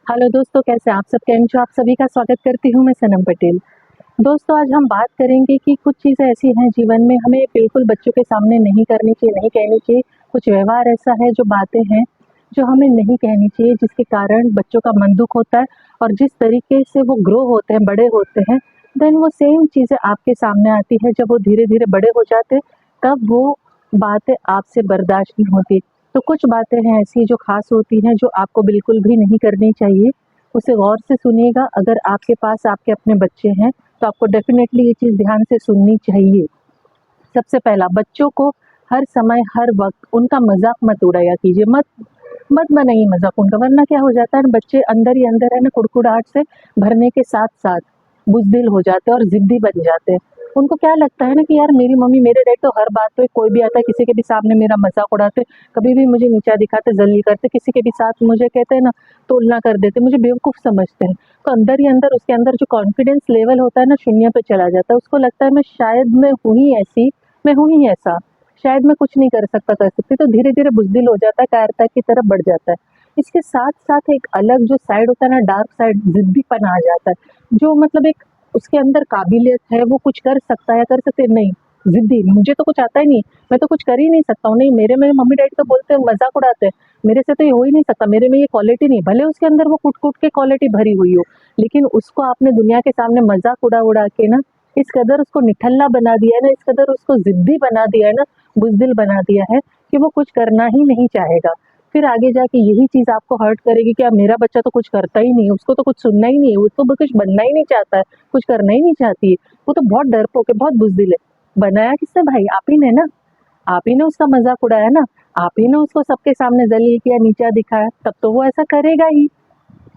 Hello दोस्तों, कैसे आप सब? कैम छो? आप सभी का स्वागत करती हूँ मैं सनम पटेल। दोस्तों, आज हम बात करेंगे कि कुछ चीज़ें ऐसी हैं जीवन में हमें बिल्कुल बच्चों के सामने नहीं करनी चाहिए, नहीं कहनी चाहिए। कुछ व्यवहार ऐसा है, जो बातें हैं, जो हमें नहीं कहनी चाहिए, जिसके कारण बच्चों का मन दुःख होता है और जिस तरीके से वो ग्रो होते हैं, बड़े होते हैं, देन वो सेम चीज़ें आपके सामने आती है जब वो धीरे-धीरे बड़े हो जाते हैं, तब वो बातें आपसे बर्दाश्त नहीं होती। तो कुछ बातें हैं ऐसी जो ख़ास होती हैं, जो आपको बिल्कुल भी नहीं करनी चाहिए। उसे गौर से सुनिएगा। अगर आपके पास आपके अपने बच्चे हैं, तो आपको डेफ़िनेटली ये चीज़ ध्यान से सुननी चाहिए। सबसे पहला, बच्चों को हर समय, हर वक़्त उनका मज़ाक मत उड़ाया कीजिए, मत मत बनाइए मज़ाक उनका, वरना क्या हो जाता है ना, बच्चे अंदर ही अंदर है ना कुड़कुड़ाहट से भरने के साथ-साथ बुज़दिल हो जाते हैं और ज़िद्दी बन जाते हैं। उनको क्या लगता है ना कि यार मेरी मम्मी, मेरे डैडी तो हर बात पे, कोई भी आता है किसी के भी सामने मेरा मज़ाक उड़ाते, कभी भी मुझे नीचा दिखाते, ज़लील करते, किसी के भी साथ मुझे कहते हैं ना तुलना कर देते, मुझे बेवकूफ़ समझते हैं। तो अंदर ही अंदर उसके अंदर जो कॉन्फिडेंस लेवल होता है ना, शून्य पे चला जाता है। उसको लगता है मैं शायद मैं हूँ ही ऐसी, मैं हूँ ही ऐसा, शायद मैं कुछ नहीं कर सकता, कर सकती। तो धीरे-धीरे बुज़दिल हो जाता है, कायरता की तरफ बढ़ जाता है। इसके साथ-साथ एक अलग जो साइड होता है ना, डार्क साइड, ज़िद्दीपना आ जाता है, जो मतलब एक उसके अंदर काबिलियत है, वो कुछ कर सकता है या कर सकते नहीं, ज़िद्दी, मुझे तो कुछ आता ही नहीं, मैं तो कुछ कर ही नहीं सकता हूँ, नहीं मेरे में मम्मी-डैडी तो बोलते हैं, मज़ाक उड़ाते हैं, मेरे से तो ये हो ही नहीं सकता, मेरे में ये क्वालिटी नहीं। भले उसके अंदर वो कूट-कूट के क्वालिटी भरी हुई हो, लेकिन उसको आपने दुनिया के सामने मज़ाक उड़ा-उड़ा के ना, इस कदर उसको निठल्ला बना दिया है ना, इस कदर उसको ज़िद्दी बना दिया है ना, बुज़दिल बना दिया है कि वो कुछ करना ही नहीं चाहेगा। फिर आगे जाके यही चीज़ आपको हर्ट करेगी कि अब मेरा बच्चा तो कुछ करता ही नहीं है, उसको तो कुछ सुनना ही नहीं है, वो तो कुछ बनना ही नहीं चाहता है, कुछ करना ही नहीं चाहती है, वो तो बहुत डरपोक है, बहुत बुज़दिल है। बनाया किसने भाई? आप ही ने ना, आप ही ने उसका मज़ाक उड़ाया ना, आप ही ने उसको सबके सामने ज़लील किया, नीचा दिखाया, तब तो वो ऐसा करेगा ही।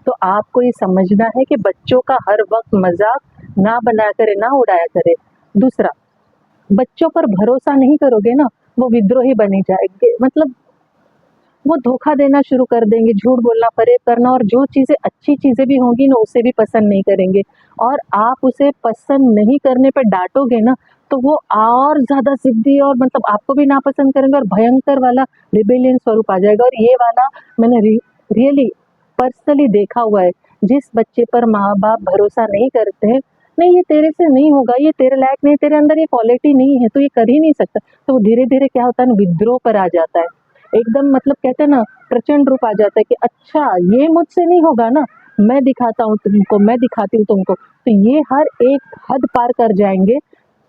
तो आपको ये समझना है कि बच्चों का हर वक़्त मज़ाक ना बनाया करें, ना उड़ाया करें। दूसरा, बच्चों पर भरोसा नहीं करोगे ना, वो विद्रोही बने जाएँगे, मतलब वो धोखा देना शुरू कर देंगे, झूठ बोलना, फ़रेब करना, और जो चीज़ें अच्छी चीज़ें भी होंगी ना, उसे भी पसंद नहीं करेंगे। और आप उसे पसंद नहीं करने पे डाँटोगे ना, तो वो और ज़्यादा ज़िद्दी और मतलब आपको भी नापसंद करेंगे और भयंकर वाला रिबेलियन स्वरूप आ जाएगा। और ये वाला मैंने रियली पर्सनली देखा हुआ है। जिस बच्चे पर माँ-बाप भरोसा नहीं करते हैं, नहीं ये तेरे से नहीं होगा, ये तेरे लायक नहीं, तेरे अंदर ये क्वालिटी नहीं है, तो ये कर ही नहीं सकता। तो वो धीरे-धीरे क्या होता है ना, विद्रोह पर आ जाता है। एकदम मतलब कहते हैं ना, प्रचंड रूप आ जाता है कि अच्छा ये मुझसे नहीं होगा ना, मैं दिखाता हूँ तुमको, मैं दिखाती हूँ तुमको। तो ये हर एक हद पार कर जाएँगे,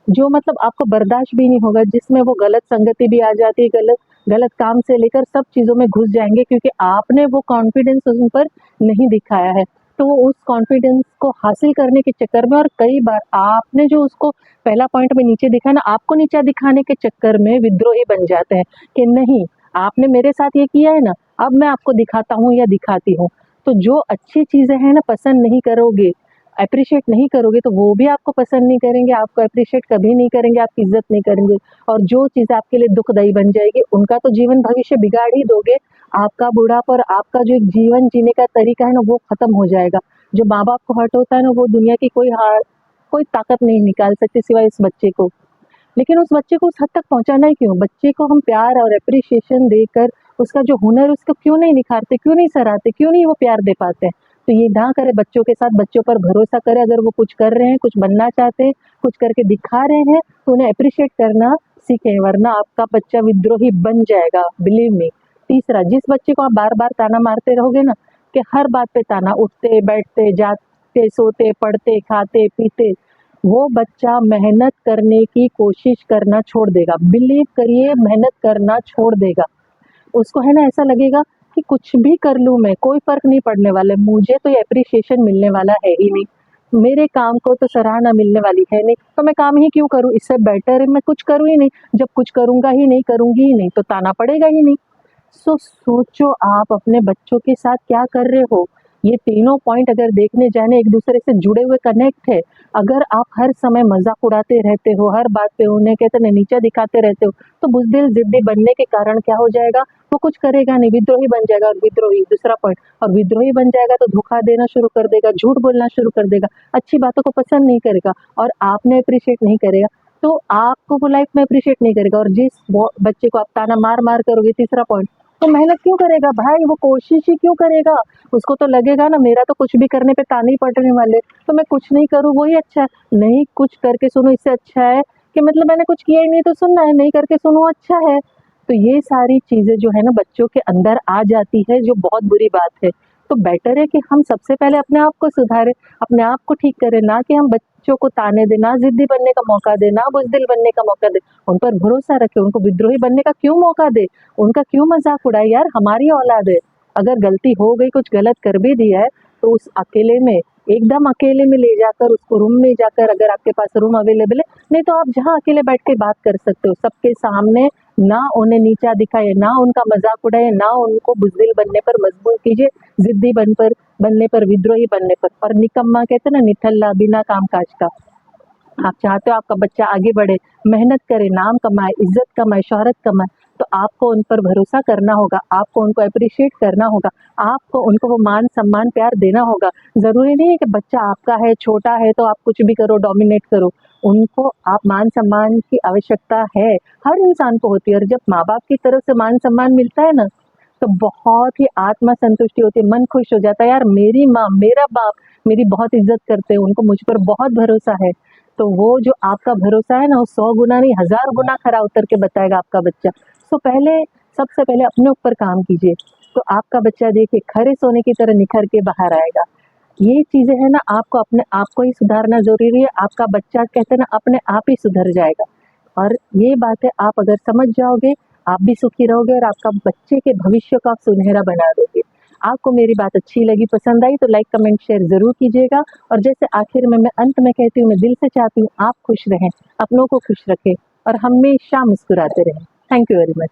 जो मतलब आपको बर्दाश्त भी नहीं होगा, जिसमें वो गलत संगति भी आ जाती है, गलत गलत काम से लेकर सब चीज़ों में घुस जाएँगे, क्योंकि आपने वो कॉन्फिडेंस उन पर नहीं दिखाया है। तो वो उस कॉन्फिडेंस को हासिल करने के चक्कर में, और कई बार आपने जो उसको पहला पॉइंट में नीचे दिखाया ना, आपको नीचा दिखाने के चक्कर में विद्रोही बन जाते हैं कि नहीं, आपने मेरे साथ ये किया है ना, अब मैं आपको दिखाता हूँ या दिखाती हूँ। तो जो अच्छी चीज़ें हैं ना, पसंद नहीं करोगे, एप्रिशिएट नहीं करोगे, तो वो भी आपको पसंद नहीं करेंगे, आपको एप्रिशिएट कभी नहीं करेंगे, आपकी इज़्ज़त नहीं करेंगे। और जो चीज़ आपके लिए दुखदायी बन जाएगी, उनका तो जीवन भविष्य बिगाड़ ही दोगे। आपका बुढ़ापा और आपका जो एक जीवन जीने का तरीका है ना, वो ख़त्म हो जाएगा। जो माँ-बाप को हर्ट होता है ना, वो दुनिया की कोई ताकत नहीं निकाल सकती सिवाय इस बच्चे को। लेकिन उस बच्चे को उस हद तक पहुँचाना ही क्यों? बच्चे को हम प्यार और एप्रिसिएशन देकर उसका जो हुनर, उसको क्यों नहीं निखारते, क्यों नहीं सराहते, क्यों नहीं वो प्यार दे पाते हैं? तो ये ना करें बच्चों के साथ, बच्चों पर भरोसा करें। अगर वो कुछ कर रहे हैं, कुछ बनना चाहते हैं, कुछ करके दिखा रहे हैं, तो उन्हें एप्रिशिएट करना सीखें, वरना आपका बच्चा विद्रोही बन जाएगा, बिलीव मी। तीसरा, जिस बच्चे को आप बार-बार ताना मारते रहोगे ना, कि हर बात पे ताना, उठते, बैठते, जागते, सोते, पढ़ते, खाते, पीते, वो बच्चा मेहनत करने की कोशिश करना छोड़ देगा। बिलीव करिए, मेहनत करना छोड़ देगा। उसको है ना ऐसा लगेगा कि कुछ भी कर लूँ मैं, कोई फ़र्क नहीं पड़ने वाला है, मुझे तो ये एप्रिसिएशन मिलने वाला है ही नहीं। मेरे काम को तो सराहना मिलने वाली है नहीं, तो मैं काम ही क्यों करूँ? इससे बेटर है मैं कुछ करूँ ही नहीं। जब कुछ करूँगा ही नहीं, करूँगी ही नहीं, तो ताना पड़ेगा ही नहीं। सोचो आप अपने बच्चों के साथ क्या कर रहे हो। ये तीनों पॉइंट अगर देखने जाए ना, एक दूसरे से जुड़े हुए कनेक्ट है। अगर आप हर समय मज़ाक उड़ाते रहते हो, हर बात पे उन्हें कहते हैं ना नीचा दिखाते रहते हो, तो बुज़दिल ज़िद्दी बनने के कारण क्या हो जाएगा, वो कुछ करेगा नहीं, विद्रोही बन जाएगा। और विद्रोही दूसरा पॉइंट, और विद्रोही बन जाएगा तो धोखा देना शुरू कर देगा, झूठ बोलना शुरू कर देगा, अच्छी बातों को पसंद नहीं करेगा, और आपने एप्रिशिएट नहीं करेगा, तो आपको वो लाइफ में एप्रिशिएट नहीं करेगा। और जिस बच्चे को आप ताना मार-मार करोगे, तीसरा पॉइंट, तो मेहनत क्यों करेगा भाई, वो कोशिश ही क्यों करेगा। उसको तो लगेगा ना मेरा तो कुछ भी करने पे ताने ही पड़ने वाले, तो मैं कुछ नहीं करूँ वही अच्छा है। नहीं, कुछ करके सुनो इससे अच्छा है कि मतलब मैंने कुछ किया ही नहीं तो सुनना है, नहीं करके सुनो अच्छा है। तो ये सारी चीज़ें जो है ना बच्चों के अंदर आ जाती है, जो बहुत बुरी बात है। तो बेटर है कि हम सबसे पहले अपने आप को सुधारें, अपने आप को ठीक करें, ना कि हम बच्चों को ताने दें, ना ज़िद्दी बनने का मौका दें, ना बुज़दिल बनने का मौका दें। उन पर भरोसा रखें, उनको विद्रोही बनने का क्यों मौका दें, उनका क्यों मज़ाक उड़ाएँ यार, हमारी औलाद है। अगर गलती हो गई, कुछ गलत कर भी दिया है, तो उस अकेले में एकदम अकेले में ले जाकर उसको रूम में जाकर, अगर आपके पास रूम अवेलेबल है, नहीं तो आप जहाँ अकेले बैठ के बात कर सकते हो सबके सामने, ना उन्हें नीचा दिखाइए, ना उनका मज़ाक उड़ाइए, ना उनको बुज़दिल बनने पर मजबूर कीजिए, ज़िद्दी बनने पर, विद्रोही बनने पर। और निकम्मा कहते हैं ना, निठल्ला बिना काम-काज का। आप चाहते हो आपका बच्चा आगे बढ़े, मेहनत करे, नाम कमाए, इज़्ज़त कमाए, शोहरत कमाए, तो आपको उन पर भरोसा करना होगा, आपको उनको एप्रिशिएट करना होगा, आपको उनको वो मान-सम्मान, प्यार देना होगा। ज़रूरी नहीं है कि बच्चा आपका है, छोटा है तो आप कुछ भी करो, डोमिनेट करो। उनको आप मान-सम्मान की आवश्यकता है, हर इंसान को होती है, और जब माँ-बाप की तरफ से मान-सम्मान मिलता है ना, तो बहुत ही आत्म संतुष्टि होती है, मन खुश हो जाता है, यार मेरी माँ, मेरा बाप मेरी बहुत इज़्ज़त करते हैं, उनको मुझ पर बहुत भरोसा है। तो वो जो आपका भरोसा है ना, वो 100 गुना नहीं 1000 गुना खरा उतर के बताएगा आपका बच्चा। तो सबसे पहले अपने ऊपर काम कीजिए, तो आपका बच्चा देखिए खरे सोने की तरह निखर के बाहर आएगा। ये चीज़ें हैं ना, आपको अपने आप को ही सुधारना ज़रूरी है, आपका बच्चा कहते हैं ना अपने आप ही सुधर जाएगा। और ये बातें आप अगर समझ जाओगे, आप भी सुखी रहोगे और आपका बच्चे के भविष्य को आप सुनहरा बना दोगे। आपको मेरी बात अच्छी लगी, पसंद आई तो लाइक, कमेंट, शेयर ज़रूर कीजिएगा। और जैसे आखिर में मैं अंत में कहती हूँ, मैं दिल से चाहती हूँ आप खुश रहें, अपनों को खुश रखें और हमेशा मुस्कुराते रहें। Thank you very much.